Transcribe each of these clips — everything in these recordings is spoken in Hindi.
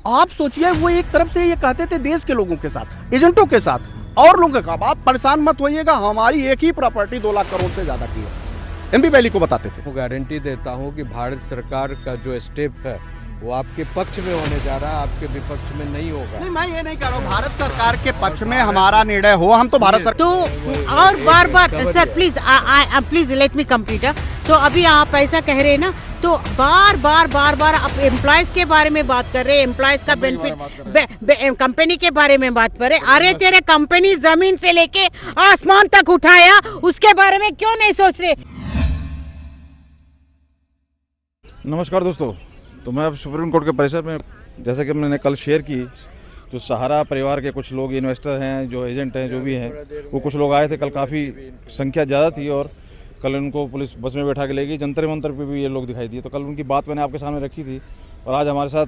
आप सोचिए, वो एक तरफ से ये कहते थे देश के लोगों के साथ, एजेंटों के साथ, और लोगों का आप परेशान मत होइएगा, हमारी एक ही प्रॉपर्टी 2 लाख करोड़ से ज्यादा की है, एमबी वैली को बताते थे। गारंटी देता हूं कि भारत सरकार का जो स्टेप है वो आपके पक्ष में होने जा रहा है, आपके विपक्ष में नहीं होगा। नहीं, मैं ये नहीं कह रहा हूँ भारत सरकार के पक्ष में हमारा निर्णय हो, हम तो भारत सरकार तो और बार बार sir please let me complete. तो अभी आप ऐसा कह रहे हैं ना, तो बार बार आप एम्प्लॉयज के बारे में बात कर रहे हैं, एम्प्लॉयज का बेनिफिट, कंपनी के बारे में बात कर रहे हैं। अरे तेरे कंपनी जमीन से लेके आसमान तक उठाया, उसके बारे में क्यों नहीं सोच रहे? नमस्कार दोस्तों, तो मैं अब सुप्रीम कोर्ट के परिसर में, जैसे कि मैंने कल शेयर की, जो सहारा परिवार के कुछ लोग इन्वेस्टर हैं, जो एजेंट हैं, जो भी हैं, वो कुछ लोग आए थे कल। काफ़ी संख्या ज़्यादा थी और कल उनको पुलिस बस में बैठा के ले गई। जंतर मंतर पे भी ये लोग दिखाई दिए। तो कल उनकी बात मैंने आपके सामने रखी थी और आज हमारे साथ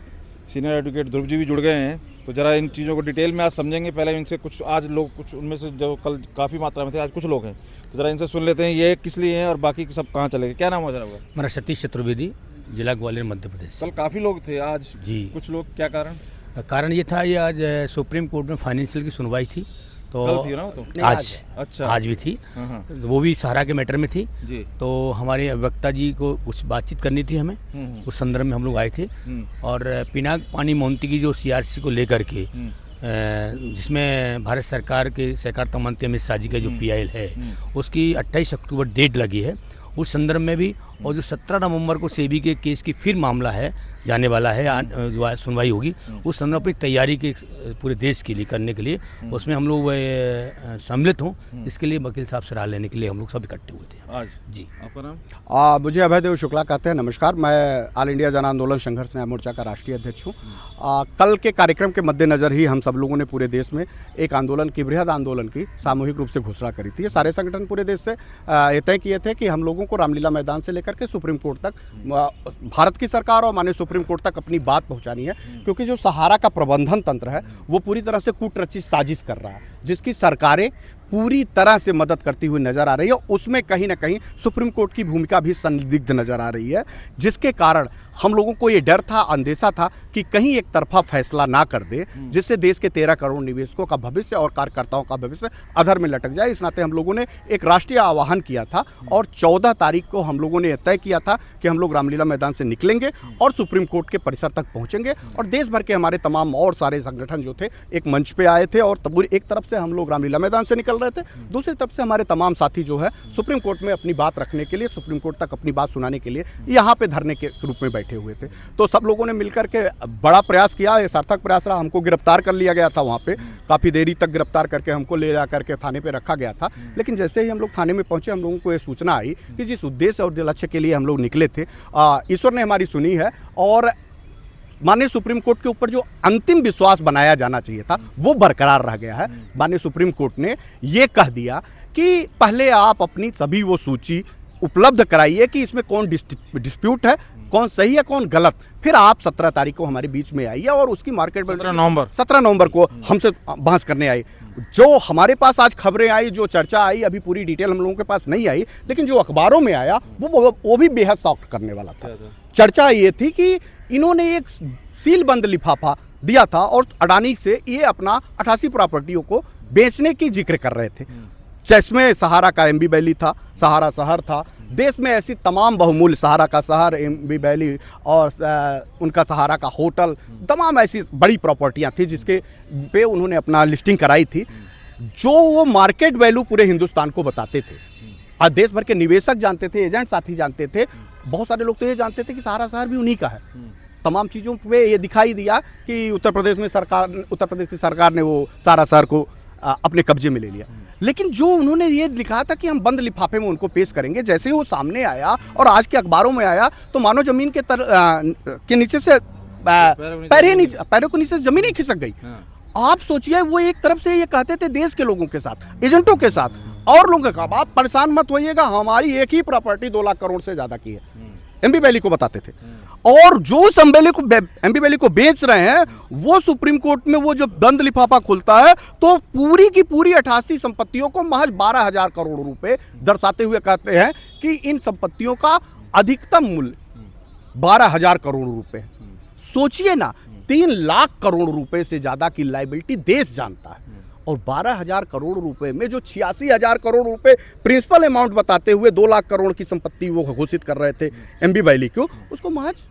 सीनियर एडवोकेट ध्रुव जी भी जुड़ गए हैं। तो ज़रा इन चीज़ों को डिटेल में आज समझेंगे। पहले इनसे कुछ, आज लोग कुछ उनमें से जो कल काफ़ी मात्रा में थे, आज कुछ लोग हैं, तो ज़रा इनसे सुन लेते हैं ये किस लिए हैं और बाकी सब कहाँ चले गए। क्या नाम हो जरा? मेरा सतीश चतुर्वेदी, जिला ग्वालियर, मध्य प्रदेश। कल काफ़ी लोग थे, आज जी कुछ लोग, क्या कारण? कारण ये था, ये आज सुप्रीम कोर्ट में फाइनेंशियल की सुनवाई थी। तो कल थी ना वो? तो आज, अच्छा, आज भी थी। हाँ। वो भी सहारा के मैटर में थी जी। तो हमारे वक्ता जी को कुछ बातचीत करनी थी हमें, उस संदर्भ में हम लोग आए थे। और पिनाक पानी मोहंती की जो सीआरसी को लेकर के, जिसमें भारत सरकार के सहकारिता मंत्री अमित शाह जी का जो पीआईएल है, उसकी 28 अक्टूबर डेट लगी है। उस संदर्भ में भी, और जो 17 नवंबर को सेबी के केस की फिर मामला है, जाने वाला है, जो सुनवाई होगी, उस संदर्भ में तैयारी के पूरे देश के लिए करने के लिए उसमें हम लोग सम्मिलित हों, इसके लिए वकील साहब से राय लेने के लिए हम लोग सब इकट्ठे हुए थे आज। जी। आपका नाम? मुझे अभयदेव शुक्ला कहते हैं। नमस्कार, मैं ऑल इंडिया जन आंदोलन संघर्ष न्याय मोर्चा का राष्ट्रीय अध्यक्ष हूँ। कल के कार्यक्रम के मद्देनजर ही हम सब लोगों ने पूरे देश में एक आंदोलन की, बृहद आंदोलन की सामूहिक रूप से घोषणा करी थी। सारे संगठन पूरे देश से ये तय किए थे कि हम लोगों को रामलीला मैदान से लेकर के सुप्रीम कोर्ट तक, भारत की सरकार और माननीय सुप्रीम कोर्ट तक अपनी बात पहुंचानी है। क्योंकि जो सहारा का प्रबंधन तंत्र है वो पूरी तरह से कूटरचित साजिश कर रहा है, जिसकी सरकारें पूरी तरह से मदद करती हुई नजर आ रही है। उसमें कहीं ना कहीं सुप्रीम कोर्ट की भूमिका भी संदिग्ध नजर आ रही है, जिसके कारण हम लोगों को ये डर था, अंदेशा था कि कहीं एक तरफा फैसला ना कर दे, जिससे देश के 13 करोड़ निवेशकों का भविष्य और कार्यकर्ताओं का भविष्य अधर में लटक जाए। इस नाते हम लोगों ने एक राष्ट्रीय आह्वान किया था और 14 तारीख को हम लोगों ने तय किया था कि हम लोग रामलीला मैदान से निकलेंगे और सुप्रीम कोर्ट के परिसर तक पहुंचेंगे। और देश भर के हमारे तमाम और सारे संगठन जो थे एक मंच पे आए थे और पूरी एक तरफ से हम लोग रामलीला मैदान से निकल रहे थे, दूसरी तरफ से हमारे तमाम साथी जो है सुप्रीम कोर्ट में अपनी बात रखने के लिए, सुप्रीम कोर्ट तक अपनी बात सुनाने के लिए यहाँ पे धरने के रूप में बैठे हुए थे। तो सब लोगों ने मिलकर के बड़ा प्रयास किया, ये सार्थक प्रयास रहा। हमको गिरफ्तार कर लिया गया था, वहाँ पे काफ़ी देरी तक गिरफ्तार करके हमको ले जा करके थाने पे रखा गया था। लेकिन जैसे ही हम लोग थाने में पहुँचे, हम लोगों को ये सूचना आई कि जिस उद्देश्य और लक्ष्य के लिए हम लोग निकले थे, ईश्वर ने हमारी सुनी है और माननीय सुप्रीम कोर्ट के ऊपर जो अंतिम विश्वास बनाया जाना चाहिए था वो बरकरार रह गया है। माननीय सुप्रीम कोर्ट ने ये कह दिया कि पहले आप अपनी सभी वो सूची उपलब्ध कराइए कि इसमें कौन डिस्प्यूट है, कौन सही है, कौन गलत, फिर आप 17 तारीख को हमारे बीच में आइए और उसकी मार्केट में 17 नवंबर को हमसे बहस करने आई। जो हमारे पास आज खबरें आई, जो चर्चा आई, अभी पूरी डिटेल हम लोगों के पास नहीं आई, लेकिन जो अखबारों में आया वो भी बेहद शॉक करने वाला था। चर्चा ये थी कि इन्होंने एक सीलबंद लिफाफा दिया था और अडानी से ये अपना 88 प्रॉपर्टियों को बेचने की जिक्र कर रहे थे, जिसमें सहारा का एमबी वैली था, सहारा शहर था। देश में ऐसी तमाम बहुमूल्य, सहारा का शहर, एमबी वैली और उनका सहारा का होटल, तमाम ऐसी बड़ी प्रॉपर्टियां थी जिसके पे उन्होंने अपना लिस्टिंग कराई थी, जो वो मार्केट वैल्यू पूरे हिंदुस्तान को बताते थे। आज देश भर के निवेशक जानते थे, एजेंट साथी जानते थे, बहुत सारे लोग तो ये जानते थे कि सहारा शहर भी उन्हीं का है। तमाम चीज़ों पे ये दिखाई दिया कि उत्तर प्रदेश की सरकार ने वो सारा शहर को अपने कब्जे में ले लिया। लेकिन जो उन्होंने ये लिखा था कि हम बंद लिफाफे में उनको पेश करेंगे, जैसे ही वो सामने आया और आज के अखबारों में आया तो मानो जमीन के नीचे से पैरों के नीचे से जमीन ही खिसक गई। आप सोचिए, वो एक तरफ से ये कहते थे देश के लोगों के साथ, एजेंटों के साथ, और लोगों का, आप परेशान मत होइएगा, हमारी एक ही प्रॉपर्टी 2 लाख करोड़ से ज्यादा की है, एमबी वैली को बताते थे। और जो उस एमबी वैली को बेच रहे हैं, वो सुप्रीम कोर्ट में वो जब बंद लिफाफा खुलता है तो पूरी की पूरी 88 संपत्तियों को महज 12,000 करोड़ रुपए दर्शाते हुए कहते हैं कि इन संपत्तियों का अधिकतम मूल्य 12,000 करोड़ रुपए। सोचिए ना, 3 लाख करोड़ रुपए से ज़्यादा की लाइबिलिटी देश जानता है, और 12,000 करोड़ रुपए में जो 86,000 करोड़ रुपए प्रिंसिपल अमाउंट बताते हुए 2 लाख करोड़ की संपत्ति वो घोषित कर रहे थे एमबी वैली को, उसको महज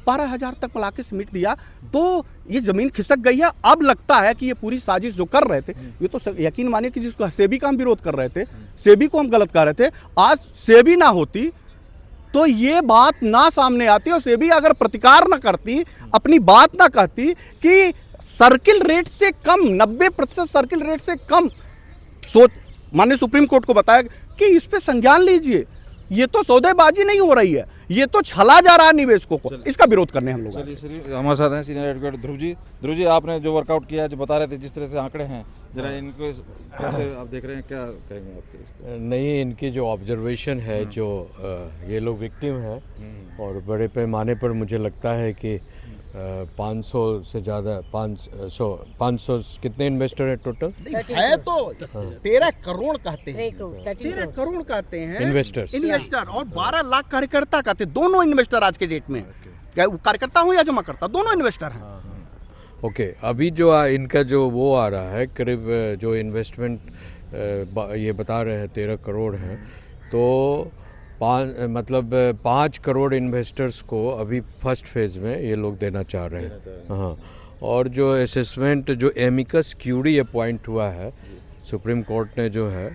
12,000 तक मिला के समेट दिया। तो ये ज़मीन खिसक गई है। अब लगता है कि ये पूरी साजिश जो कर रहे थे, ये तो यकीन मानिए कि जिसको सेबी का हम विरोध कर रहे थे, सेबी को हम गलत कर रहे थे, आज सेबी ना होती तो ये बात ना सामने आती, और सेबी अगर प्रतिकार ना करती, अपनी बात ना कहती कि सर्किल रेट से कम 90% सर्किल रेट से कम माननीय सुप्रीम कोर्ट को बताया कि इस पे संज्ञान लीजिए, ये तो सौदेबाजी नहीं हो रही है, ये तो छला जा रहा है निवेशकों को, इसका विरोध करने हम लोग। चलिए हमारे साथ हैं सीनियर एडवोकेट ध्रुव जी, आपने जो वर्कआउट किया, जो बता रहे थे, जिस तरह से आंकड़े हैं, जरा इनको कैसे आप देख रहे हैं, क्या कहेंगे आपके? नहीं, इनकी जो ऑब्जर्वेशन है, जो ये लोग विक्टिम है, और बड़े पैमाने पर मुझे लगता है कि 500 से ज़्यादा 500 कितने इन्वेस्टर है टोटल? है तो 13 करोड़ कहते हैं, 13 करोड़ कहते हैं इन्वेस्टर, और 12 लाख कार्यकर्ता कहते हैं। दोनों इन्वेस्टर आज के डेट में, क्या कार्यकर्ता हो या जमा करता, दोनों इन्वेस्टर हैं। ओके, अभी जो इनका जो वो आ रहा है, करीब जो इन्वेस्टमेंट ये बता रहे हैं 13 करोड़ है, तो 5 करोड़ इन्वेस्टर्स को अभी फर्स्ट फेज़ में ये लोग देना चाह रहे हैं। हाँ, और जो असेसमेंट जो एमिकस क्यूरी अपॉइंट हुआ है, सुप्रीम कोर्ट ने जो है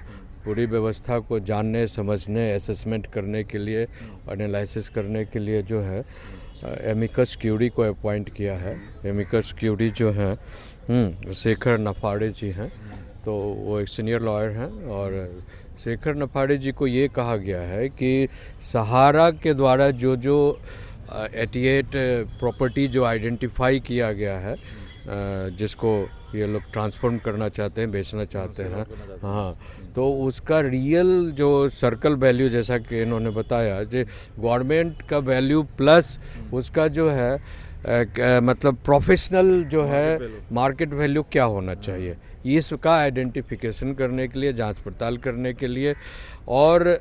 पूरी व्यवस्था को जानने, समझने, असेसमेंट करने के लिए, एनालिसिस करने के लिए जो है एमिकस क्यूरी को अपॉइंट किया है। एमिकस क्यूरी जो है शेखर नफाड़े जी हैं, तो वो एक सीनियर लॉयर हैं, और शेखर नफाड़े जी को ये कहा गया है कि सहारा के द्वारा जो 88 प्रॉपर्टी जो आइडेंटिफाई किया गया है, जिसको ये लोग ट्रांसफॉर्म करना चाहते हैं, बेचना चाहते हैं, हाँ, तो उसका रियल जो सर्कल वैल्यू, जैसा कि इन्होंने बताया, जो गवर्नमेंट का वैल्यू प्लस उसका जो है मतलब प्रोफेशनल जो है मार्केट वैल्यू क्या होना चाहिए, इसका आइडेंटिफिकेशन करने के लिए, जांच पड़ताल करने के लिए। और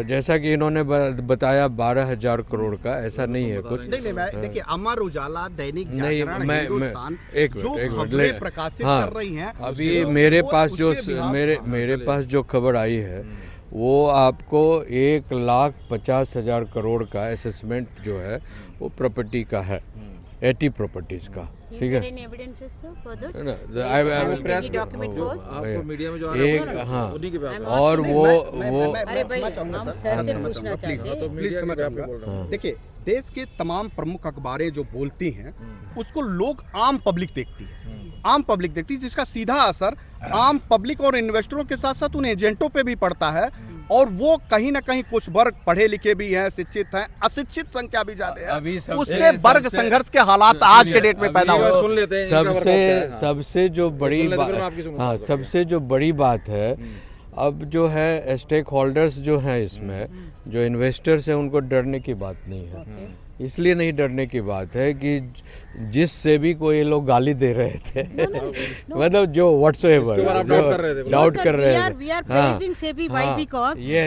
जैसा कि इन्होंने बताया 12,000 करोड़ का, ऐसा नहीं है कुछ। नहीं, देखिए, अमर उजाला, दैनिक जागरण, मैं हिंदुस्तान एक जो मिनट खबरें प्रकाशित कर रही हैं, अभी मेरे पास जो मेरे पास जो खबर आई है, वो आपको 1,50,000 करोड़ का असेसमेंट जो है वो प्रॉपर्टी का है, 80 प्रॉपर्टीज का, ठीक है। एक, हाँ, और वो देखिए, देश के तमाम प्रमुख अखबारें जो बोलती हैं उसको लोग आम पब्लिक देखती है, आम पब्लिक देखती है, जिसका सीधा असर आम पब्लिक और इन्वेस्टरों के साथ साथ उन एजेंटों पे भी पड़ता है, और वो कहीं ना कहीं कुछ वर्ग पढ़े लिखे भी हैं, शिक्षित हैं, अशिक्षित संख्या भी ज्यादा है, उससे वर्ग संघर्ष के हालात आज के डेट में पैदा हो रहे हैं। सबसे जो बड़ी बात, हाँ, सबसे जो बड़ी बात है, अब जो है स्टेक होल्डर्स जो हैं इसमें, जो इन्वेस्टर्स हैं, उनको डरने की बात नहीं है। इसलिए नहीं डरने की बात है कि जिस सेबी को ये लोग गाली दे रहे थे, मतलब जो व्हाट्सएवर डाउट कर रहे थे, we are praising SEBI, why?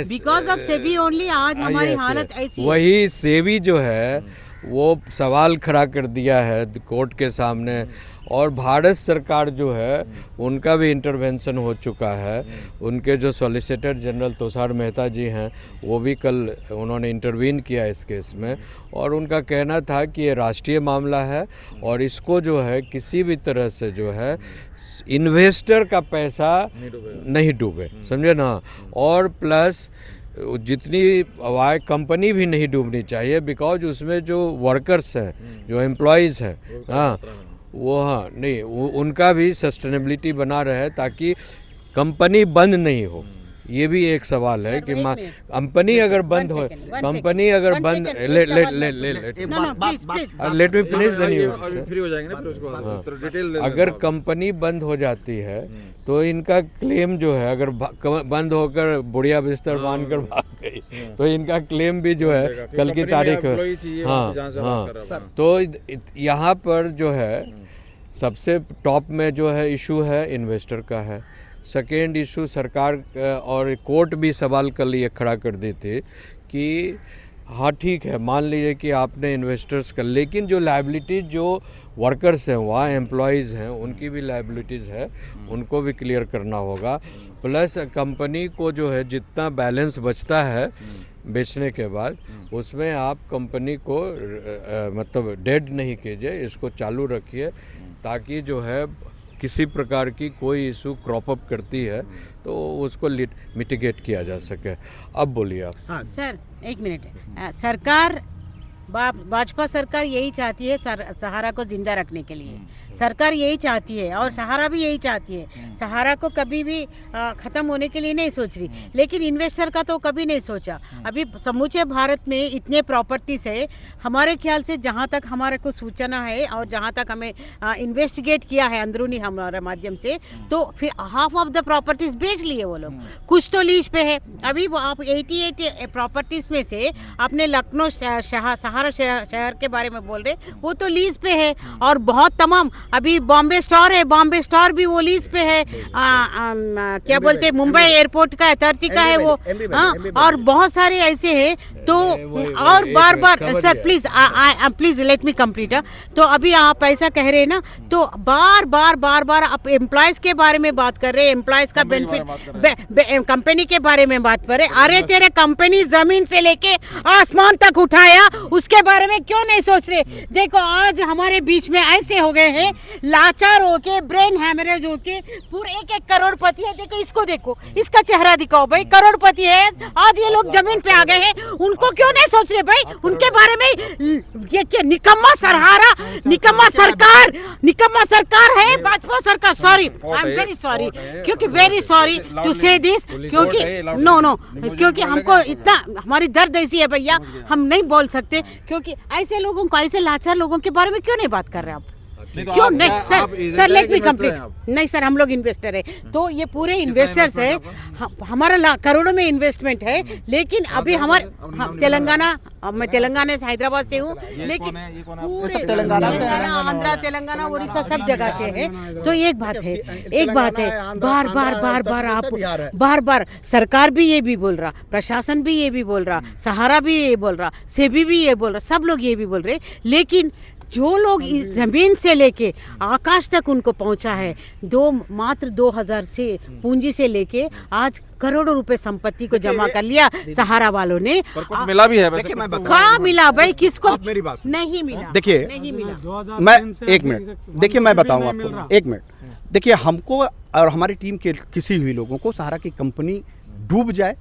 because of SEBI only आज हमारी हालत ऐसी है। वही सेबी जो है वो सवाल खड़ा कर दिया है कोर्ट के सामने, और भारत सरकार जो है उनका भी इंटरवेंशन हो चुका है। उनके जो सॉलिसिटर जनरल तुषार मेहता जी हैं, वो भी कल उन्होंने इंटरवीन किया इस केस में, और उनका कहना था कि ये राष्ट्रीय मामला है, और इसको जो है किसी भी तरह से जो है इन्वेस्टर का पैसा नहीं डूबे, समझे ना, और प्लस जितनी वाई कंपनी भी नहीं डूबनी चाहिए, बिकॉज उसमें जो वर्कर्स हैं, जो एम्प्लॉयज़ हैं, हाँ, वो, हाँ, नहीं, उनका भी सस्टेनेबिलिटी बना रहे, ताकि कंपनी बंद नहीं हो। ये भी एक सवाल है कि कंपनी अगर बंद हो, कंपनी अगर बंद, लेट मी फिनिश, फ्री हो जाएंगे ना फिर उसको, तो डिटेल अगर कंपनी बंद हो जाती है तो इनका क्लेम जो है, अगर बंद होकर बुढ़िया बिस्तर बांध कर भाग गई, तो इन्का क्लेम भी जो है कल की तारीख, हाँ, तो यहाँ पर जो है सबसे टॉप में जो है इशू है इन्वेस्टर का है। सेकेंड इशू सरकार और कोर्ट भी सवाल कल ये खड़ा कर दी थी कि हाँ ठीक है, मान लीजिए कि आपने इन्वेस्टर्स का, लेकिन जो लाइबिलिटीज़ जो वर्कर्स हैं वहाँ एम्प्लॉयज़ हैं उनकी भी लाइबिलिटीज़ है, उनको भी क्लियर करना होगा। प्लस कंपनी को जो है जितना बैलेंस बचता है बेचने के बाद उसमें आप कंपनी को मतलब डेड नहीं कीजिए, इसको चालू रखिए ताकि जो है किसी प्रकार की कोई इशू क्रॉप अप करती है तो उसको मिटिगेट किया जा सके। अब बोलिए आप। सर एक मिनट, सरकार भाजपा सरकार यही चाहती है सहारा को जिंदा रखने के लिए, सरकार यही चाहती है और सहारा भी यही चाहती है। सहारा को कभी भी ख़त्म होने के लिए नहीं सोच रही, लेकिन इन्वेस्टर का तो कभी नहीं सोचा। अभी समूचे भारत में इतने प्रॉपर्टीज है, हमारे ख्याल से जहाँ तक हमारे को सूचना है और जहाँ तक हमें इन्वेस्टिगेट किया है अंदरूनी हमारे माध्यम से, तो फिर हाफ ऑफ द प्रॉपर्टीज बेच लिए वो लोग, कुछ तो लीज पे है। अभी वो आप 88 प्रॉपर्टीज में से आपने लखनऊ सहारा शहर के बारे में बोल रहे, वो तो लीज पे है। और बहुत तमाम, अभी बॉम्बे स्टोर है, बॉम्बे स्टोर भी वो लीज पे है। क्या बोलते हैं, मुंबई एयरपोर्ट का अथॉरिटी का है वो। हाँ, और बहुत सारे ऐसे हैं। तो और बार बार sir please let me complete. तो अभी आप पैसा कह रहे हैं ना, तो बार बार आप एम्प्लॉयज के बारे में बात कर रहे हैं, एम्प्लॉयज का बेनिफिट, कंपनी के बारे में बात कर रहे। अरे तेरे कंपनी जमीन से लेके आसमान तक उठाया, उसके बारे में क्यों नहीं सोच रहे? देखो आज हमारे बीच में ऐसे हो गए हैं, लाचार होके, ब्रेन हैमरेज होके, पूरे एक करोड़पति है। देखो इसको, देखो इसका चेहरा दिखाओ भाई, करोड़पति है। आज ये लोग जमीन पे आ गए हैं, उनको क्यों नहीं सोच रहे भाई? उनके बारे में ये क्या निकम्मा सहारा, निकम्मा सरकार है, भाजपा सरकार। Sorry, I am very sorry, क्योंकि वेरी सॉरी टू से दिस, क्योंकि नो क्योंकि हमको इतना, हमारी दर्द ऐसी है भैया, हम नहीं बोल सकते। क्योंकि ऐसे लोगों को, ऐसे लाचार लोगों के बारे में क्यों नहीं बात कर रहे आप? क्यों नहीं सर लेट मी कंप्लीट। नहीं सर, हम लोग इन्वेस्टर है, तो ये पूरे इन्वेस्टर्स है, हमारा करोड़ों में इन्वेस्टमेंट है। लेकिन अभी हमारे तेलंगाना, मैं तेलंगाना से, हैदराबाद से हूँ, लेकिन पूरे तेलंगाना, आंध्रा, तेलंगाना, उड़ीसा सब जगह से है। तो एक बात है, बार बार सरकार भी ये भी बोल रहा, प्रशासन भी ये भी बोल रहा, सहारा भी ये बोल रहा, सेबी भी ये बोल रहा, सब लोग ये भी बोल रहे, लेकिन जो लोग इस जमीन से लेके आकाश तक उनको पहुंचा है, मात्र 2000 से पूंजी से लेके आज करोड़ों रुपए संपत्ति को जमा कर लिया सहारा वालों ने। पर कुछ मिला भी है वैसे? कहाँ मिला भाई, किसको? मेरी बात नहीं मिला। देखिए, नहीं मिला। मैं एक मिनट, देखिए मैं बताऊं आपको, एक मिनट। देखिए, हमको और हमारी टीम के किसी भी लोगों को सहारा की कंपनी डूब जाए,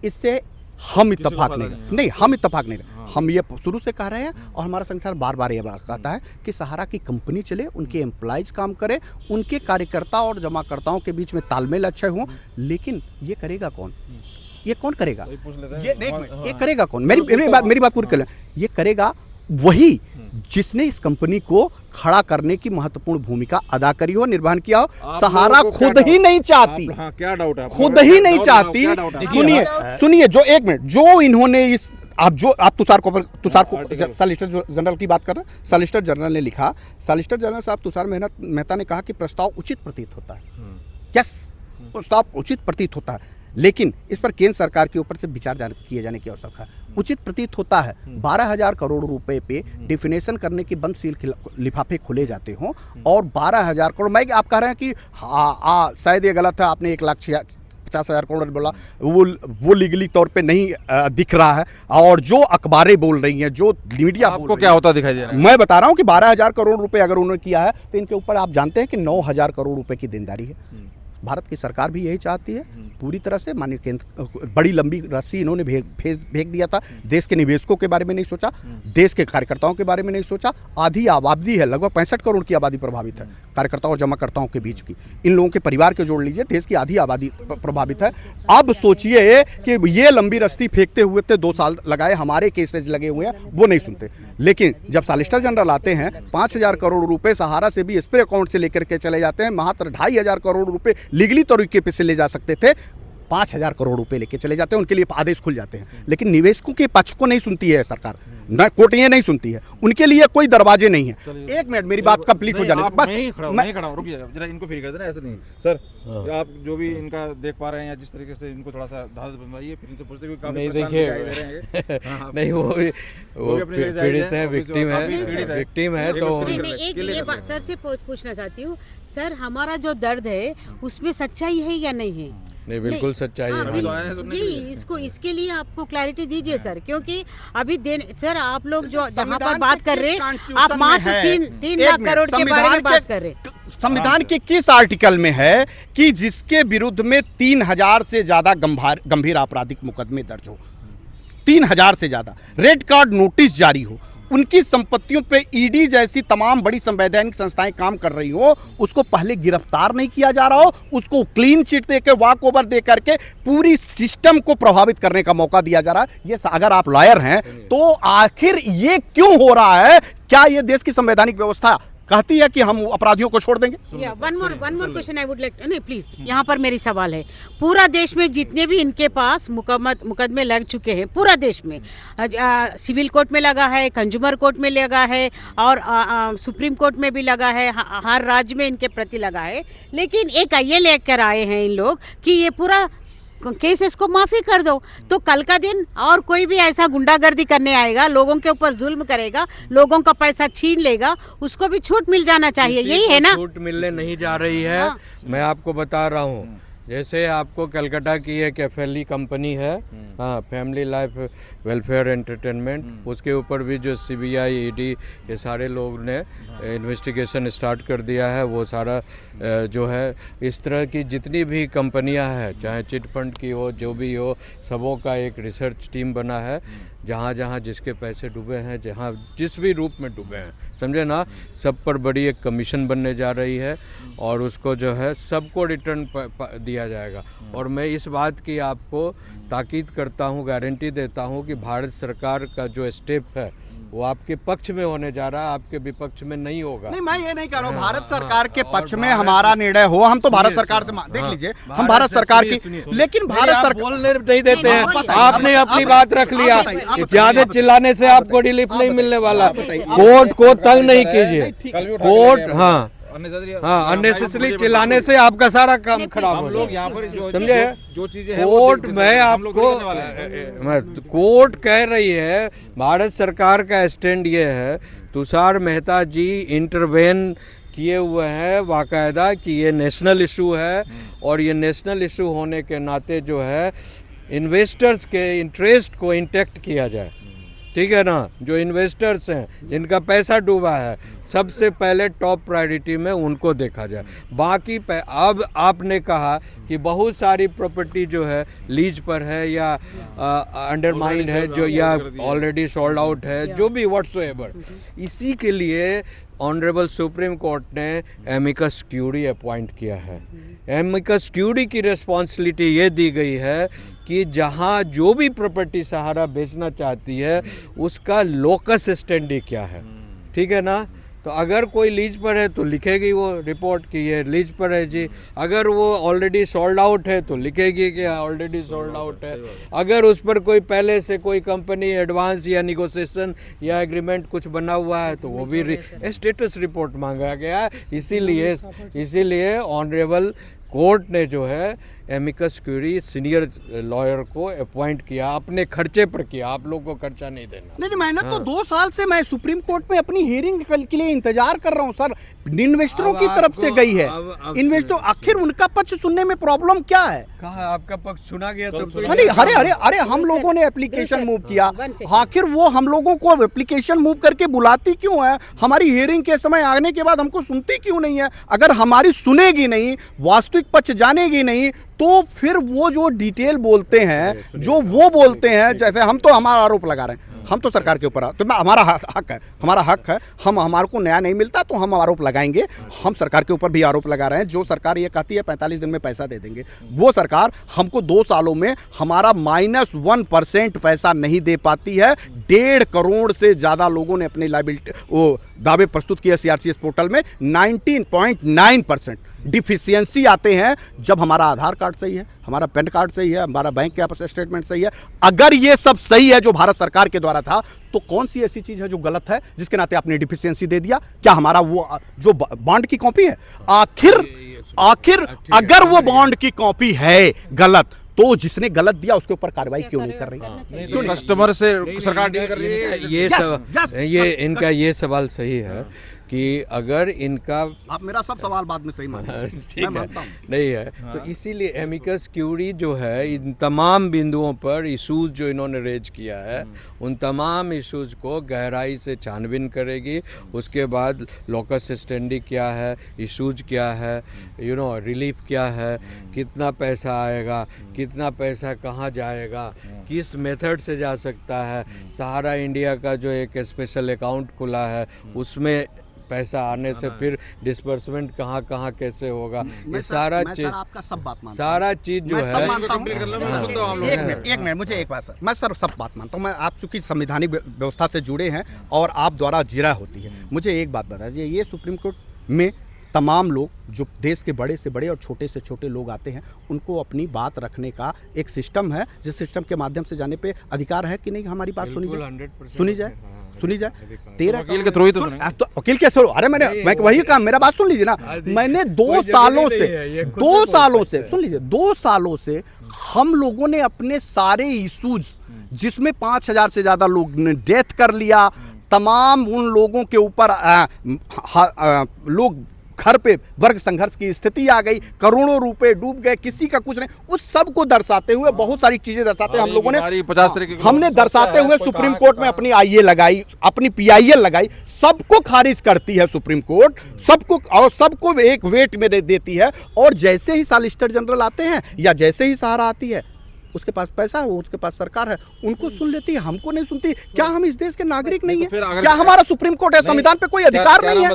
इससे हम इत्तेफाक नहीं, हम इत्तेफाक नहीं। हम ये शुरू से कह रहे हैं और हमारा संगठन बार बार ये बात कहता है कि सहारा की कंपनी चले, उनके एम्प्लॉयज़ काम करें, उनके कार्यकर्ता और जमाकर्ताओं के बीच में तालमेल अच्छे हों। लेकिन ये करेगा कौन? ये कौन करेगा? ये करेगा कौन? मेरी बात पूरी कर लें। ये करेगा वही जिसने इस कंपनी को खड़ा करने की महत्वपूर्ण भूमिका अदा करी हो, निर्वहन किया हो। सहारा खुद ही नहीं चाहती, क्या डाउट है? खुद ही नहीं चाहती। सुनिए, जो एक मिनट, जो इन्होंने इस आप तुषार को सॉलिसिटर जनरल की बात कर रहे हैं, सॉलिसिटर जनरल ने लिखा, सॉलिसिटर जनरल साहब तुषार मेहता ने कहा कि प्रस्ताव उचित प्रतीत होता है। यस, प्रस्ताव उचित प्रतीत होता है, लेकिन इस पर केंद्र सरकार के ऊपर से विचार किए जाने की आवश्यकता है। उचित प्रतीत होता है 12,000 करोड़ रुपए पे डिफिनेशन करने के बंद सील लिफाफे खुले जाते हों और 12,000 करोड़, मैं आप कह रहे हैं कि शायद ये गलत है, आपने 1,50,000 करोड़ बोला, वो लीगली तौर पे नहीं दिख रहा है। और जो अखबारें बोल रही हैं, जो मीडिया आपको क्या होता दिखाई दे रहा है? मैं बता रहा हूँ कि 12,000 करोड़ रुपए अगर उन्होंने किया है तो इनके ऊपर आप जानते हैं कि 9,000 करोड़ रुपए की देनदारी है। भारत की सरकार भी यही चाहती है पूरी तरह से। माननीय केंद्र, बड़ी लंबी रस्सी इन्होंने भेज दिया था। देश के निवेशकों के बारे में नहीं सोचा, देश के कार्यकर्ताओं के बारे में नहीं सोचा। आधी आबादी है, लगभग 65 करोड़ की आबादी प्रभावित है, कार्यकर्ताओं और जमाकर्ताओं के बीच की। इन लोगों के परिवार के जोड़ लीजिए, देश की आधी आबादी प्रभावित है। अब सोचिए कि ये लंबी रस्सी फेंकते हुए 2 साल लगाए, हमारे केसेज लगे हुए हैं, वो नहीं सुनते। लेकिन जब सॉलिसिटर जनरल आते हैं, 5,000 करोड़ रुपए सहारा से भी स्प्रे अकाउंट से लेकर के चले जाते हैं, मात्र 2,500 करोड़ रुपए लीगली तरीके पे से ले जा सकते थे। 5,000 करोड़ रुपए लेके चले जाते हैं, उनके लिए आदेश खुल जाते हैं। लेकिन निवेशकों के पक्ष को नहीं सुनती है सरकार, न कोर्ट ये नहीं सुनती है, उनके लिए कोई दरवाजे नहीं है। एक मिनट मेरी बात कंप्लीट हो जाने दो, बस मैं ही खड़ा हूं, रुकिए जरा, इनको फ्री कर देना, ऐसे नहीं सर। आप जो भी इनका देख पा रहे हैं या जिस तरीके से इनको थोड़ा सा ढाल बनवाइए, फिर इनसे पूछते कोई नहीं देखिए नहीं वो पीड़ित है, विक्टिम है तो नहीं, एक ये बात सर से पूछना चाहती हूँ सर, हमारा जो दर्द है उसमें सच्चाई है या नहीं है? नहीं बिल्कुल सच्चाई हाँ, है। नहीं, इसको इसके लिए आपको क्लैरिटी दीजिए सर, क्योंकि अभी सर आप लोग जो जहाँ पर बात कर रहे हैं, आप मात्र 3 लाख करोड़ के बारे में बात कर रहे हैं। संविधान के किस आर्टिकल में है कि जिसके विरुद्ध में 3,000 से ज्यादा गंभीर आपराधिक मुकदमे दर्ज हो, 3,000 से ज्यादा रेड कार्ड नोटिस जारी हो, उनकी संपत्तियों पे ईडी जैसी तमाम बड़ी संवैधानिक संस्थाएं काम कर रही हो, उसको पहले गिरफ्तार नहीं किया जा रहा हो, उसको क्लीन चिट दे के, वॉक ओवर दे करके पूरी सिस्टम को प्रभावित करने का मौका दिया जा रहा है। ये अगर आप लॉयर हैं तो आखिर ये क्यों हो रहा है? क्या ये देश की संवैधानिक व्यवस्था कहती है कि हम अपराधियों को छोड़ देंगे? One more question I would like, नहीं प्लीज, यहाँ पर मेरी सवाल है, पूरा देश में जितने भी इनके पास मुकदमे लग चुके हैं, पूरा देश में सिविल कोर्ट में लगा है, कंज्यूमर कोर्ट में लगा है और सुप्रीम कोर्ट में भी लगा है, हर राज्य में इनके प्रति लगा है, लेकिन एक ये लेकर आए हैं इन लोग कि ये पूरा केसेस को माफी कर दो, तो कल का दिन और कोई भी ऐसा गुंडागर्दी करने आएगा, लोगों के ऊपर जुल्म करेगा, लोगों का पैसा छीन लेगा, उसको भी छूट मिल जाना चाहिए, यही है ना? छूट मिलने नहीं जा रही है। हाँ। मैं आपको बता रहा हूँ, जैसे आपको कलकत्ता की एक FLE कंपनी है, हाँ, फैमिली लाइफ वेलफेयर एंटरटेनमेंट, उसके ऊपर भी जो CBI ED ये सारे लोग ने इन्वेस्टिगेशन स्टार्ट कर दिया है। वो सारा जो है इस तरह की जितनी भी कंपनियां हैं, चाहे चिट फंड की हो, जो भी हो, सबों का एक रिसर्च टीम बना है, जहाँ जहाँ जिसके पैसे डूबे हैं, जहाँ जिस भी रूप में डूबे हैं, समझे ना, सब पर बड़ी एक कमीशन बनने जा रही है और उसको जो है सबको रिटर्न दिया जाएगा। और मैं इस बात की आपको ताकीद करता हूँ, गारंटी देता हूँ कि भारत सरकार का जो स्टेप है वो आपके पक्ष में होने जा रहा है, आपके विपक्ष में नहीं होगा। नहीं, मैं ये नहीं कह रहा हूँ भारत सरकार के पक्ष में हमारा निर्णय हो, हम तो भारत सरकार से देख लीजिए, हम भारत सरकार की, लेकिन भारत सरकार बोलने नहीं देते हैं। आपने अपनी बात रख लिया, ज्यादा चिल्लाने से आपको रिलीफ नहीं मिलने वाला। कोर्ट को तंग नहीं कीजिए, कोर्ट हाँ अननेसेसरी चिल्लाने से आपका सारा काम खराब हो लोग यहाँ पर समझे। जो चीजें कोर्ट मैं आपको कोर्ट कह रही है, भारत सरकार का स्टैंड ये है, तुषार मेहता जी इंटरवेन किए हुए हैं बाकायदा कि ये नेशनल इशू है और ये नेशनल इशू होने के नाते जो है इन्वेस्टर्स के इंटरेस्ट को इंटैक्ट किया जाए, ठीक है ना। जो इन्वेस्टर्स हैं जिनका पैसा डूबा है, सबसे पहले टॉप प्रायोरिटी में उनको देखा जाए। बाकी अब आपने कहा कि बहुत सारी प्रॉपर्टी जो है लीज पर है या अंडरमाइंड है, जो या ऑलरेडी सोल्ड आउट है, जो भी व्हाट्सोएवर, इसी के लिए ऑनरेबल सुप्रीम कोर्ट ने एमिकस क्यूरी अपॉइंट किया है। एमिकस क्यूरी की रिस्पॉन्सिबिलिटी ये दी गई है कि जहाँ जो भी प्रॉपर्टी सहारा बेचना चाहती है उसका लोकस स्टैंडी क्या है, ठीक है ना। तो अगर कोई लीज पर है तो लिखेगी वो रिपोर्ट कि ये लीज पर है जी, अगर वो ऑलरेडी सोल्ड आउट है तो लिखेगी कि ऑलरेडी सोल्ड आउट है। अगर उस पर कोई पहले से कोई कंपनी एडवांस या निगोशिएशन या एग्रीमेंट कुछ बना हुआ है तो वो भी स्टेटस रिपोर्ट मांगा गया है। इसीलिए ऑनरेबल कोर्ट ने जो है एमिकस क्यूरी सीनियर लॉयर को अपॉइंट किया, अपने खर्चे पर किया, आप लोगों को खर्चा नहीं देना। नहीं, मैंने तो 2 साल से मैं सुप्रीम कोर्ट में अपनी हियरिंग के लिए इंतजार कर रहा हूं सर। इन्वेस्टरों की तरफ से गई है, इन्वेस्टर, आखिर उनका पक्ष सुनने में प्रॉब्लम क्या है? कहा आपका पक्ष सुना गया तो नहीं, अरे हम लोगों ने एप्लीकेशन मूव किया, आखिर वो हम लोगों को एप्लीकेशन मूव करके बुलाती क्यों है? हमारी हियरिंग के समय आने के बाद हमको सुनती क्यों नहीं है? अगर हमारी सुनेगी नहीं, वास्तविक पक्ष जानेगी नहीं, तो फिर वो जो डिटेल बोलते हैं, जो वो बोलते हैं, जैसे हम तो हमारा आरोप लगा रहे हैं, हम तो सरकार के ऊपर, तो हमारा हक है, हम हमारे को न्याय नहीं मिलता तो हम आरोप लगाएंगे। हम सरकार के ऊपर भी आरोप लगा रहे हैं। जो सरकार ये कहती है 45 दिन में पैसा दे देंगे, वो सरकार हमको 2 सालों में हमारा -1% पैसा नहीं दे पाती है। 1.5 करोड़ से ज़्यादा लोगों ने अपनी लायबिलिटी वो दावे प्रस्तुत किए CRCS पोर्टल में। 19.9% डिफिशियंसी आते हैं जब हमारा आधार कार्ड कार्ड सही है, हमारा पैन कार्ड सही है, हमारा बैंक के स्टेटमेंट सही है। अगर ये सब सही है जो भारत सरकार के द्वारा था, तो कौन सी ऐसी चीज है जो गलत है जिसके नाते आपने डिफिशियंसी दे दिया? क्या हमारा वो जो बॉन्ड की कॉपी है, आखिर अगर वो बॉन्ड की कॉपी है गलत, तो जिसने गलत दिया उसके ऊपर कार्रवाई क्यों नहीं कर रही? नहीं तो कस्टमर से सरकार डील कर रही है। ये इनका ये सवाल सही है कि अगर इनका आप मेरा सब सवाल बाद में सही मानिए, मैं मानता हूं। नहीं है तो इसीलिए एमिकस क्यूरी जो है इन तमाम बिंदुओं पर इशूज़ जो इन्होंने रेज किया है उन तमाम इशूज़ को गहराई से छानबीन करेगी। उसके बाद लोकस स्टैंडी क्या है, इशूज़ क्या है, रिलीफ क्या है, कितना पैसा आएगा, कितना पैसा कहाँ जाएगा, किस मेथड से जा सकता है। सहारा इंडिया का जो एक स्पेशल अकाउंट खुला है उसमें पैसा आने से फिर डिस्बर्समेंट कहाँ कहाँ कैसे होगा, ये सारा चीज आपका सब बात मानता सारा चीज जो है एक मिनट मुझे एक बात सर, मैं सर सब बात मानता हूँ। मैं आप चूंकि संवैधानिक व्यवस्था से जुड़े हैं और आप द्वारा जिरा होती है, मुझे एक बात बताइए, ये सुप्रीम कोर्ट में तमाम लोग जो देश के बड़े से बड़े और छोटे से छोटे लोग आते हैं, उनको अपनी बात रखने का एक सिस्टम है, जिस सिस्टम के माध्यम से जाने पे अधिकार है कि नहीं हमारी बात सुनी जाए। 13 वकील के थ्रू ही तो वकील के थ्रू, अरे मैं वही काम, मेरा बात सुन लीजिए ना, मैंने 2 सालों से सुन लीजिए, 2 सालों से हम लोगों ने अपने सारे इशूज जिसमें 5000 से ज्यादा लोग ने डेथ कर लिया, तमाम उन लोगों के ऊपर लोग घर पे वर्ग संघर्ष की स्थिति आ गई, करोड़ों रुपए डूब गए, किसी का कुछ नहीं, उस सब को दर्शाते हुए बहुत सारी चीजें दर्शाते हम लोगों ने 50 तरीके की हमने दर्शाते हुए सुप्रीम कोर्ट में अपनी आईए लगाई, अपनी पीआईएल लगाई, सबको खारिज करती है सुप्रीम कोर्ट, सबको, और सबको एक वेट में देती है। और जैसे ही सॉलिसिटर जनरल आते हैं या जैसे ही सहारा आती है, उसके पास पैसा है, उसके पास सरकार है, उनको सुन लेती है, हमको नहीं सुनती। क्या हम इस देश के नागरिक नहीं है? क्या हमारा सुप्रीम कोर्ट है? संविधान पे कोई अधिकार नहीं है?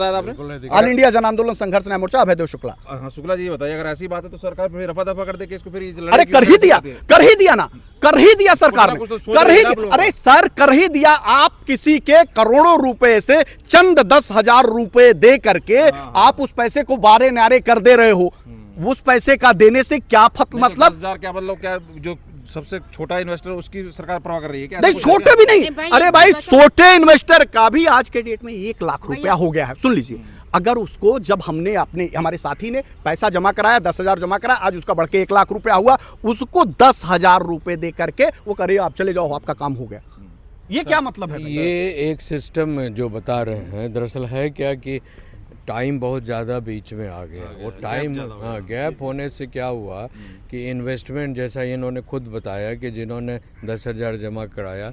ऑल इंडिया जन आंदोलन संघर्ष न्याय मोर्चा, अभयदेव शुक्ला। शुक्ला जी बताइए, अगर ऐसी बात है तो सरकार फिर रफा दफा कर दे केस को, फिर अरे कर ही दिया ना, कर ही दिया सरकार ने, अरे सर कर ही दिया। आप किसी के करोड़ों रुपए से चंद 10,000 रुपए दे करके आप उस पैसे को बारे नारे कर दे रहे हो। उस पैसे का देने से क्या मतलब, 10,000 क्या मतलब, क्या जो सबसे छोटा इन्वेस्टर उसकी सरकार परवाह कर रही है क्या? नहीं, छोटे भी नहीं, अरे भाई छोटे इन्वेस्टर का भी आज के डेट में 1 लाख रुपया हो गया है। सुन लीजिए, अगर उसको जब हमने हमारे साथी ने पैसा जमा कराया, 10,000 जमा कराया, आज उसका बढ़ के 1 लाख रुपया हुआ, उसको 10,000 रुपए दे करके वो करे आप चले जाओ, आपका काम हो गया। ये क्या मतलब है? ये एक सिस्टम जो बता रहे हैं, दरअसल है क्या कि टाइम बहुत ज़्यादा बीच में आ गया। वो टाइम गैप होने से क्या हुआ कि इन्वेस्टमेंट, जैसा इन्होंने खुद बताया कि जिन्होंने 10,000 जमा कराया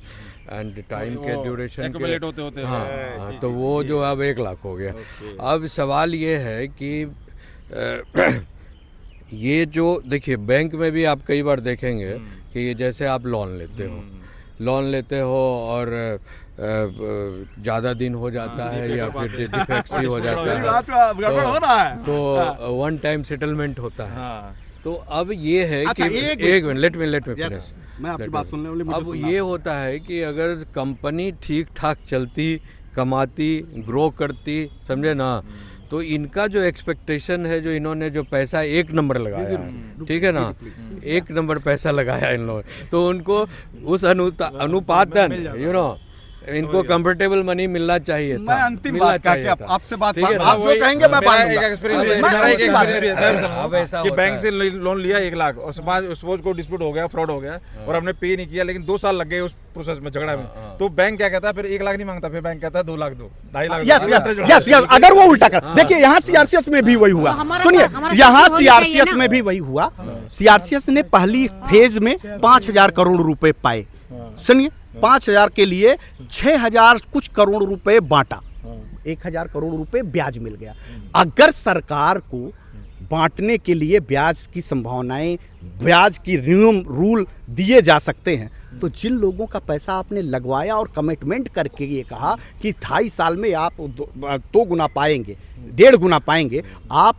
एंड टाइम के ड्यूरेशन के होते हाँ, तो वो जो अब 1 लाख हो गया। अब सवाल ये है कि ये जो देखिए, बैंक में भी आप कई बार देखेंगे कि ये जैसे आप लोन लेते हो और ज़्यादा दिन हो जाता है या फिर डिफेक्सी हो जाता है, तो 1 टाइम सेटलमेंट होता है। तो अब ये है कि एक मिनट, लेट मी फिनिश, मैं आपकी बात सुनने वाली, अब ये होता है कि अगर कंपनी ठीक ठाक चलती, कमाती, ग्रो करती, समझे ना, तो इनका जो एक्सपेक्टेशन है, जो इन्होंने जो पैसा 1 नंबर लगाया है, ठीक है ना, 1 नंबर पैसा लगाया इन लोगों, तो उनको उस अनुपातन इनको कंफर्टेबल मनी मिलना चाहिए था। मैं अंतिम बात आपसे बात आप जो कहेंगे मैं कि बैंक से लोन लिया 1 लाख और सपोज को डिस्प्यूट हो गया, फ्रॉड हो गया और हमने पे नहीं किया, लेकिन 2 साल लग गए उस प्रोसेस में, झगड़ा में, तो बैंक क्या कहता है फिर? 1 लाख नहीं मांगता, फिर बैंक कहता है 2 लाख दो, 2.5 लाख। यस, अगर वो उल्टा कर, देखिए यहाँ सीआरसीएस में भी वही हुआ, सुनिए, यहाँ सीआरसीएस में भी वही हुआ। सीआरसीएस ने पहली फेज में 5,000 करोड़ रुपए पाए, सुनिए, 5,000 के लिए 6,000 कुछ करोड़ रुपए बांटा, 1,000 करोड़ रुपए ब्याज मिल गया। अगर सरकार को बांटने के लिए ब्याज की संभावनाएं, ब्याज की रूल दिए जा सकते हैं, तो जिन लोगों का पैसा आपने लगवाया और कमिटमेंट करके ये कहा कि 2.5 साल में आप 2 गुना पाएंगे, 1.5 गुना पाएंगे, आप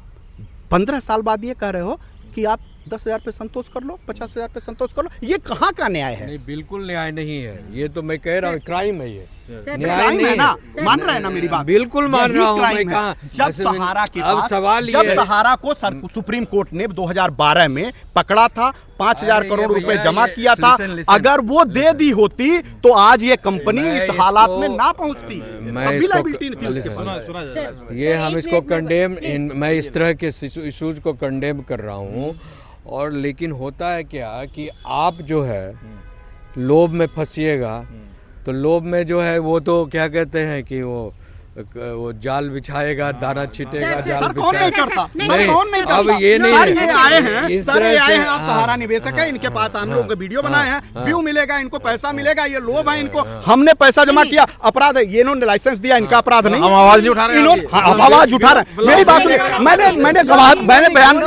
15 साल बाद ये कह रहे हो कि आप 10,000 पे संतोष कर लो, 50,000 पे संतोष कर लो, ये कहाँ का न्याय है? नहीं, बिल्कुल न्याय नहीं है, ये तो मैं कह रहा हूँ क्राइम है ये। न्याय crime है नहीं ना, है। मान रहे हैं ना मेरी बात? बिल्कुल मान यही रहा हूँ, crime मैं है। कहाँ जब ऐसे सहारा के अब पास, सवाल जब ये सहारा को सुप्रीम कोर्ट ने 2012 में पकड़ा था, 5,000 अरे ये करोड़ रुपए भैया, जमा ये किया था, listen, listen। अगर वो दे दी होती तो आज ये कंपनी मैं इस हालात इसको- में ना पहुंचती, मैं तब भी इसको- liability थी उसके listen। पास। सुना ये हम एक इसको मिनट में- कंडेम please। मैं इस तरह के इश्यूज को कंडेम कर रहा हूँ। और लेकिन होता है क्या कि आप जो है लोभ में फंसिएगा, तो लोभ में जो है वो तो क्या कहते हैं कि वो जाल बिछाएगा, दाना छिटेगा, सर, जाल सर कौन नहीं बिछाएगा। करता? नहीं, सर नहीं, कौन नहीं करता? अब ये नहीं सर है। ये आए हैं, इस सर तरह ये आए से- हैं, आप हाँ, सहारा निवेशक है, हाँ, इनके पास हम हाँ, लोग वीडियो बनाए हैं, हाँ, व्यू मिलेगा, इनको पैसा मिलेगा, ये लोभ है इनको, हमने पैसा जमा किया, अपराध है, ये इन्होंने लाइसेंस दिया, इनका अपराध नहीं। हम आवाज नहीं उठा रहे हैं इन्होंने आपकी। हाँ, हम आवाज उठा रहे हैं। मेरी बात सुनिए, मैंने गवाह, मैंने बयान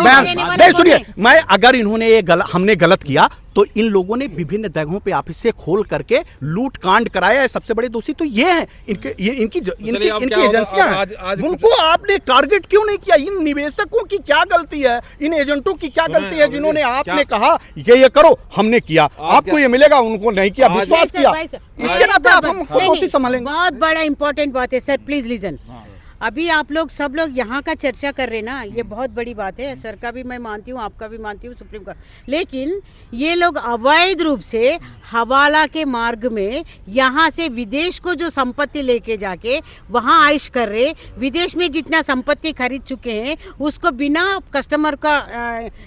नहीं सुनिए, मैं अगर इन्होंने ये हमने गलत किया तो इन लोगों ने विभिन्न जगहों पे ऑफिस से खोल करके लूट कांड कराया है। सबसे बड़े दोषी तो ये हैं, इनके ये इनकी चलिए, अब क्या होगा? एजेंसियां अब हैं। आज उनको आपने टारगेट क्यों नहीं किया? इन निवेशकों की क्या गलती है, इन एजेंटों की क्या सुने, गलती है अब जिन्होंने क्या- आपने कहा ये करो, हमने किया, आपको क्या- ये मिलेगा, उनको नहीं किया, आज- विश्वास सर, किया, भाई सर, इसके नाते आप हमको नहीं, दोषी नहीं, संभालेंगे। बहुत बड़ा इंपॉर्टेंट बात है सर, प्लीज लिसन। अभी आप लोग सब लोग यहाँ का चर्चा कर रहे हैं ना, ये बहुत बड़ी बात है, सर का भी मैं मानती हूँ, आपका भी मानती हूँ, सुप्रीम कोर्ट, लेकिन ये लोग अवैध रूप से हवाला के मार्ग में यहाँ से विदेश को जो संपत्ति लेके जाके वहाँ आइश कर रहे, विदेश में जितना संपत्ति खरीद चुके हैं उसको बिना कस्टमर का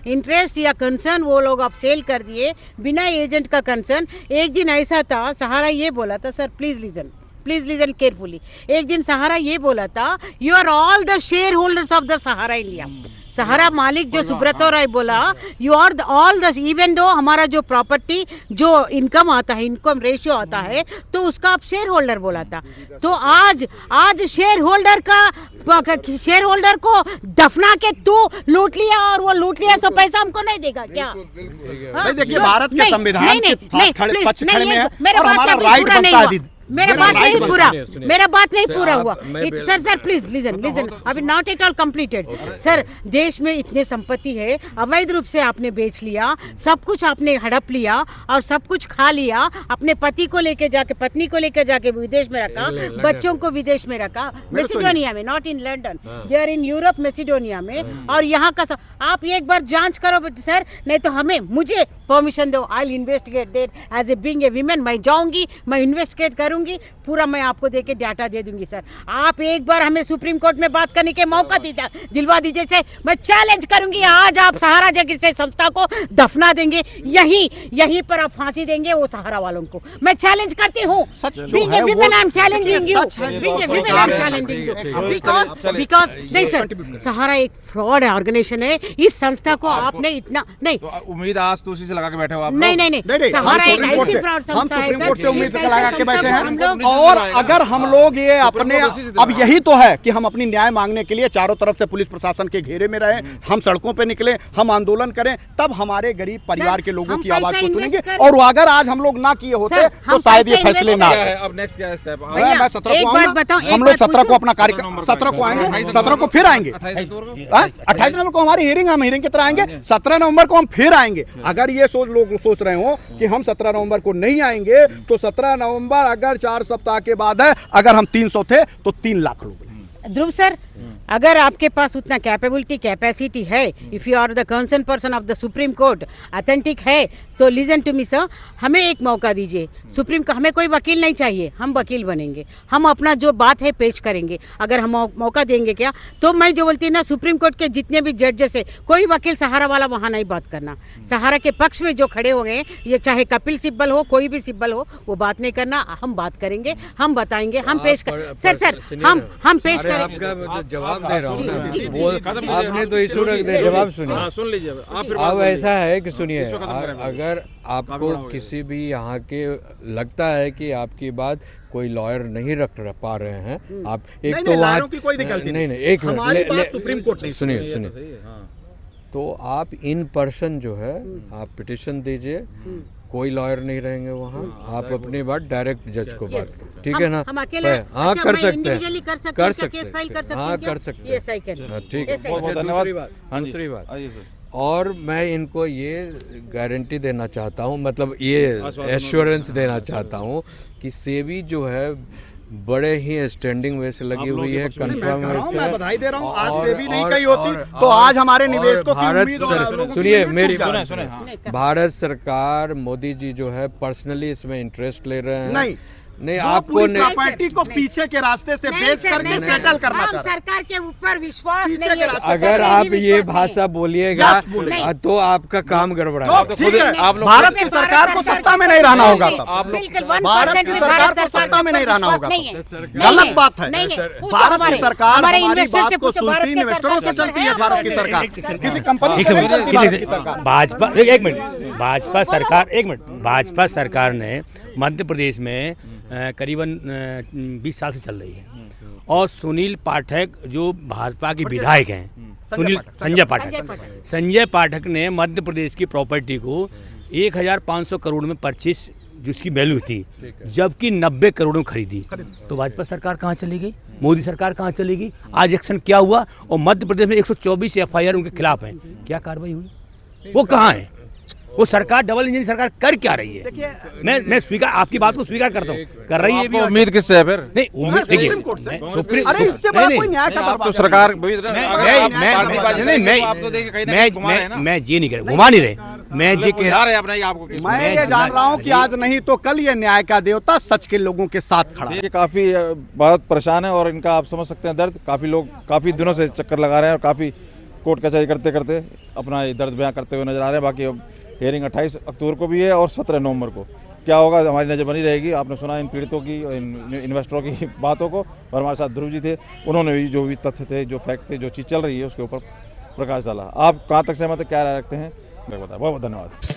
इंटरेस्ट या कंसर्न वो लोग अब सेल कर दिए, बिना एजेंट का कंसर्न। एक दिन ऐसा था, सहारा ये बोला था, सर प्लीज लिसन केयरफुली, एक दिन सहारा ये बोला था, you are all the share holders of the Sahara India. Sahara मालिक जो सुब्रतो राय बोला, you are all the, even though हमारा जो प्रॉपर्टी जो इनकम आता है, इनकम रेशियो आता है, तो उसका आप शेयर होल्डर बोला था। तो आज शेयर होल्डर को दफना के तू लूट लिया, और वो लूट लिया तो पैसा हमको नहीं देगा क्या? भाई देखिए, भारत के संविधान के पक्ष खड़े में है मेरा और बात हमारा अभी राइट पूरा नहीं बनता हुआ। है। मेरा बात नहीं right पूरा, सुनिए। मेरा बात नहीं सर, पूरा आप- हुआ। मैं सर प्लीज लिसन, अभी not at all completed. Sir, देश में इतने संपत्ति है, अवैध रूप से आपने बेच लिया, सब कुछ आपने हड़प लिया और सब कुछ खा लिया, अपने पति को लेके जाके, पत्नी को लेकर जाके विदेश में रखा, लंदन। बच्चों को विदेश में रखा, मैसेडोनिया में, not in London, they are in Europe, Macedonia में। और यहाँ का आप एक बार जांच करो सर, नहीं तो मुझे परमिशन दो, I will investigate that as a being a women. मैं जाऊंगी, मैं इन्वेस्टिगेट करूंगी, पूरा मैं आपको देके डाटा दे दूंगी। सर, आप एक बार हमें सुप्रीम कोर्ट में बात करने के मौका दिलवा दीजिए। से मैं चैलेंज करूंगी, आज आप सहारा जगह से संस्था को दफना देंगे, यहीं पर आप फांसी देंगे वो सहारा वालों को। मैं चैलेंज करती हूँ, being a women I am challenging you, being a women I am challenging you, because नहीं सर, सहारा एक फ्रॉड ऑर्गेनाइजेशन है। इस संस्था को आपने इतना नहीं, तो उम्मीद आज तो उसी से लगा के बैठे हो आप नहीं लोग? नहीं नहीं, सहारा एक ऐसी फ्रॉड हम संस्था है सुप्रीम कोर्ट से सर, उम्मीद इस लगा के संस्था बैठे को हम हैं। लोग और अगर हम लोग ये अपने, कोर्ट उसी से अब दिलाएगा। यही तो है कि हम अपनी न्याय मांगने के लिए चारों तरफ से पुलिस प्रशासन के घेरे में रहे, हम सड़कों पे निकले, हम आंदोलन करें, तब हमारे गरीब परिवार के लोगों हम की आवाज पैसा को इन्वेस्ट सुनेंगे। करें। और अगर आज हम लोग ना किए होते सर, तो हम शायद ये पैसा फैसले इन्वेस्ट ना क्या आते। है अब नेक्स्ट क्या है स्टेप? भैया, मैं 17 एक को बात आऊंगा, बताऊं, एक हम लोग बात 17 को पूछूं? अपना कार्यक्रम 17 को आएंगे, 17 को फिर आएंगे, 28 नवंबर को हमारी हियरिंग, हम हियरिंग की तरह आएंगे, 17 नवंबर को हम फिर आएंगे। अगर ये लोग सोच रहे हो कि हम 17 नवंबर को नहीं आएंगे, तो 17 नवंबर अगर 4 सप्ताह के बाद है, अगर हम 300 थे तो 3 लाख लोग। ध्रुव सर, अगर आपके पास उतना कैपेसिटी है, if you are the concern person of the supreme court, authentic है, तो लिसन टू मी सर, हमें एक मौका दीजिए। सुप्रीम को हमें कोई वकील नहीं चाहिए, हम वकील बनेंगे, हम अपना जो बात है पेश करेंगे। अगर हम मौका देंगे क्या, तो मैं जो बोलती ना, सुप्रीम कोर्ट के जितने भी जजेस है, कोई वकील सहारा वाला वहाँ नहीं बात करना। सहारा के पक्ष में जो खड़े हो गए, ये चाहे कपिल सिब्बल हो, कोई भी सिब्बल हो, वो बात नहीं करना। हम बात करेंगे, हम बताएंगे, हम पेश कर सर हम पेश करें। आपका जवाब दे रहा हूँ ना, जी, जी, वो आपने तो इशू रख दिया, जवाब सुनिए। हाँ, सुन लीजिए आप फिर अब ऐसा है कि सुनिए, इसको खत्म करें। अगर आपको किसी भी यहाँ के लगता है कि आपकी बात कोई लॉयर नहीं रख पा रहे हैं, आप एक नहीं, तो नहीं, वहाँ लॉयरों की कोई गलती नहीं नहीं। एक मिनट हमारी बात सुप्रीम कोर्ट नहीं सुनिए, हाँ। तो आप इन पर्सन जो है आप पिटिशन दीजिए, कोई लॉयर नहीं रहेंगे वहाँ, आप अपनी बात डायरेक्ट जज को बात करो, ठीक है ना? हम अकेले हाँ, अच्छा, कर मैं सकते individually हैं, कर सकते कर हैं, क्या सकते केस फाइल कर सकते हाँ, हैं क्या? कर सकते हैं। Yes, I can. हाँ, ठीक है। Yes, I can. बहुत बहुत अच्छा, धन्यवाद। दूसरी बात, हाँ जी, दूसरी बात, आइए सर। और मैं इनको ये गारंटी देना चाहता हूँ, मतलब ये एश्योरेंस देना चाहता हूँ कि सेबी जो है बड़े ही स्टैंडिंग वे से लगी हुई है, कंफर्म मैं बधाई दे रहा हूँ। आज से भी नहीं कही होती तो आज हमारे निवेशकों की उम्मीद और आप लोगों की सुनिए उम्मीद मेरी टूट जाती है। भारत सरकार, मोदी जी जो है पर्सनली इसमें इंटरेस्ट ले रहे हैं। नहीं वो आपको पूरी नहीं, प्रॉपर्टी को पीछे के रास्ते से बेच करके सेटल करना चाह रहे हैं। सरकार के ऊपर विश्वास पीछे नहीं के है। रास्ते अगर आप ये भाषा बोलिएगा Yes, बोलिए। तो आपका काम गड़बड़ाएगा। तो ठीक है, भारत की सरकार को सत्ता में नहीं रहना होगा तब। बिल्कुल भारत की सरकार को सत्ता में नहीं रहना होगा तब। गलत बात है। भारत की सरकार हमारी बात को सुनती, इन्वेस्टरों से चलती है। भारत की सरकार किसी कंपनी से नहीं चलती भारत की सरकार। भाजपा एक मिनट भाजपा सरकार ने मध्य प्रदेश में करीबन 20 साल से चल रही है और सुनील पाठक जो भाजपा के विधायक हैं, संजय पाठक ने मध्य प्रदेश की प्रॉपर्टी को 1500 करोड़ में परचेस जिसकी वैल्यू थी, जबकि 90 करोड़ में खरीदी। तो भाजपा सरकार कहाँ चली गई? मोदी सरकार कहाँ चली गई? आज एक्शन क्या हुआ? और मध्य प्रदेश में 124 FIR उनके खिलाफ हैं, क्या कार्रवाई हुई? वो कहाँ है? वो सरकार डबल इंजन सरकार कर क्या रही है? मैं स्वीकार, आपकी बात को स्वीकार करता हूँ, कर रही है भी। उम्मीद किससे है फिर? नहीं उम्मीद देखिए, अरे इससे बड़ा कोई न्याय का आप तो दरवाजा सरकार मैं ये नहीं कर घुमा नहीं रहे, मैं ये कह रहा मैं ये जान रहा हूँ कि आज नहीं तो कल ये न्याय का देवता सच के लोगों के साथ खड़ा है। ये काफ़ी बहुत परेशान है और इनका आप समझ सकते हैं दर्द। काफ़ी लोग काफ़ी दिनों से चक्कर लगा रहे हैं और काफ़ी कोर्ट कचहरी करते करते अपना ये दर्द बयां करते हुए नजर आ रहे हैं। बाकी अब हियरिंग 28 अक्टूबर को भी है और 17 नवंबर को। क्या होगा हमारी नज़र बनी रहेगी। आपने सुना इन पीड़ितों की, इन इन्वेस्टरों की बातों को, और हमारे साथ ध्रुव जी थे, उन्होंने भी जो भी तथ्य थे, जो फैक्ट थे, जो चीज़ चल रही है उसके ऊपर प्रकाश डाला। आप कहाँ तक सहमत है, क्या राय रखते हैं, मैं बताया। बहुत बहुत धन्यवाद।